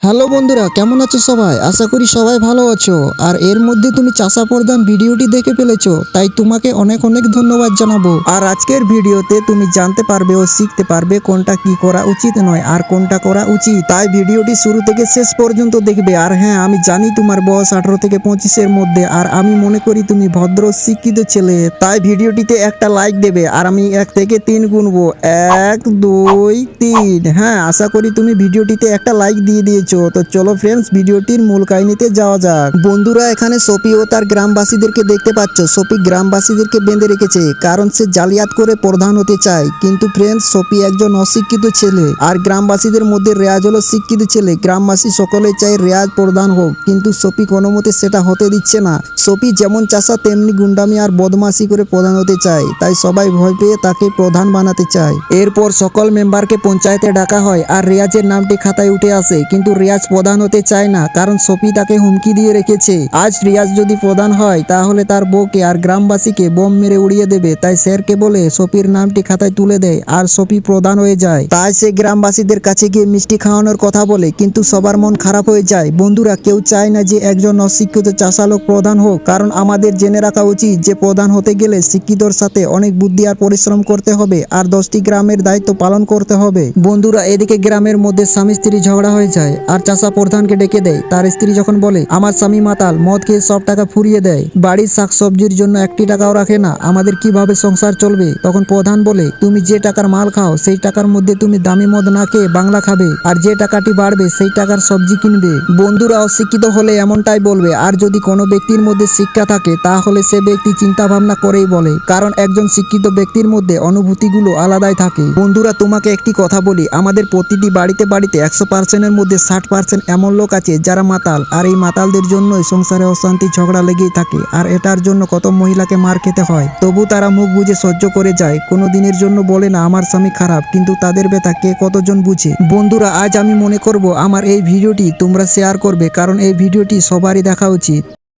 Hello বন্ধুরা, কেমন আছো সবাই? আশা করি সবাই ভালো আছো। আর এর মধ্যে তুমি চাষা প্রধান ভিডিওটি দেখে ফেলেছো, তাই তোমাকে অনেক অনেক ধন্যবাদ জানাবো। আর আজকের ভিডিওতে তুমি জানতে পারবে ও শিখতে পারবে কোনটা কি করা উচিত নয় আর কোনটা করা উচিত। তাই ভিডিওটি শুরু থেকে শেষ পর্যন্ত দেখবে। আর হ্যাঁ, আমি জানি তোমার বয়স 18 থেকে 25-এর মধ্যে, আর আমি মনে করি তুমি ভদ্র শিক্ষিত ছেলে। তাই ভিডিওটিতে একটা লাইক দেবে, আর আমি 1 থেকে 3 গুনবো। 1 2 3। হ্যাঁ, আশা করি তুমি ভিডিওটিতে একটা লাইক দিয়ে দিয়েছো। তো চলো ফ্রেন্ডস, ভিডিওটির মূল কাহিনীতে যাওয়া যাক। বন্ধুরা, এখানে সফি ও তার গ্রামবাসীদেরকে দেখতে পাচ্ছ। সফি গ্রামবাসীদেরকে বেঁধে রেখেছে, কারণ সে জালিয়াত করে প্রধান হতে চায়। কিন্তু ফ্রেন্ডস, সফি একজন অশিক্ষিত ছেলে, আর গ্রামবাসীদের মধ্যে রেয়াজ হলো শিক্ষিত ছেলে। গ্রামবাসী সকলে চায় রেয়াজ প্রধান হোক, কিন্তু সফি কোনো মতে সেটা হতে দিচ্ছে না। সফি যেমন চাষা তেমনি গুন্ডামি আর বদমাশি করে প্রধান হতে চায়, তাই সবাই ভয় পেয়ে তাকে প্রধান বানাতে চায়। এরপর সকল মেম্বারকে পঞ্চায়েতে ডাকা হয়, আর রেয়াজের নামটি খাতায় উঠে আসে। কিন্তু রিয়াজ প্রধান হতে চায় না, কারণ সফি তাকে হুমকি দিয়ে রেখেছে। আজ রিয়াজ যদি প্রধান হয়, তাহলে তার বউকে আর গ্রামবাসীকে বোম মেরে উড়িয়ে দেবে। তাই স্যারকে বলে সফির নামটি খাতায় তুলে দেয়, আর সফি প্রধান হয়ে যায়। তাই সে গ্রামবাসীদের কাছে গিয়ে মিষ্টি খাওয়ানোর কথা বলে, কিন্তু সবার মন খারাপ হয়ে যায়। বন্ধুরা, কেউ চায় না যে একজন অশিক্ষিত চাষা লোক প্রধান হোক, কারণ আমাদের জেনে রাখা উচিত যে প্রধান হতে গেলে শিক্ষিতর সাথে অনেক বুদ্ধি আর পরিশ্রম করতে হবে, আর 10টি গ্রামের দায়িত্ব পালন করতে হবে। বন্ধুরা, এদিকে গ্রামের মধ্যে স্বামী স্ত্রী ঝগড়া হয়ে যায়, আর চাষা প্রধানকে ডেকে দেয়। তার স্ত্রী যখন বলে, আমার স্বামী মাতাল, মদ খেয়ে সব টাকা ফুরিয়ে দেয়, বাড়ির শাকসবজির জন্য 1টি টাকাও রাখে না, আমাদের কিভাবে সংসার চলবে? তখন প্রধান বলে, তুমি যে টাকার মাল খাও সেই টাকার মধ্যে তুমি দামি মদ না খেয়ে বাংলা খাবে, আর যে টাকাটি বাড়বে সেই টাকার সবজি কিনবে। বন্ধুরা, অশিক্ষিত হলে এমনটাই বলবে, আর যদি কোনো ব্যক্তির মধ্যে শিক্ষা থাকে তাহলে সে ব্যক্তি চিন্তা ভাবনা করেই বলে, কারণ একজন শিক্ষিত ব্যক্তির মধ্যে অনুভূতিগুলো আলাদাই থাকে। বন্ধুরা, তোমাকে একটি কথা বলি, আমাদের প্রতিটি বাড়িতে 100%-এর মধ্যে 60% এমন লোক আছে যারা মাতাল, আর এই মাতালদের জন্যই সংসারে অশান্তি ঝগড়া লেগেই থাকে। আর এটার জন্য কত মহিলাকে মার খেতে হয়, তবু তারা মুখ বুজে সহ্য করে যায়, কোনো দিনের জন্য বলে না আমার স্বামী খারাপ। কিন্তু তাদের ব্যথা কে কতজন বুঝে? বন্ধুরা, আজ আমি মনে করব আমার এই ভিডিওটি তোমরা শেয়ার করবে, কারণ এই ভিডিওটি সবারই দেখা উচিত।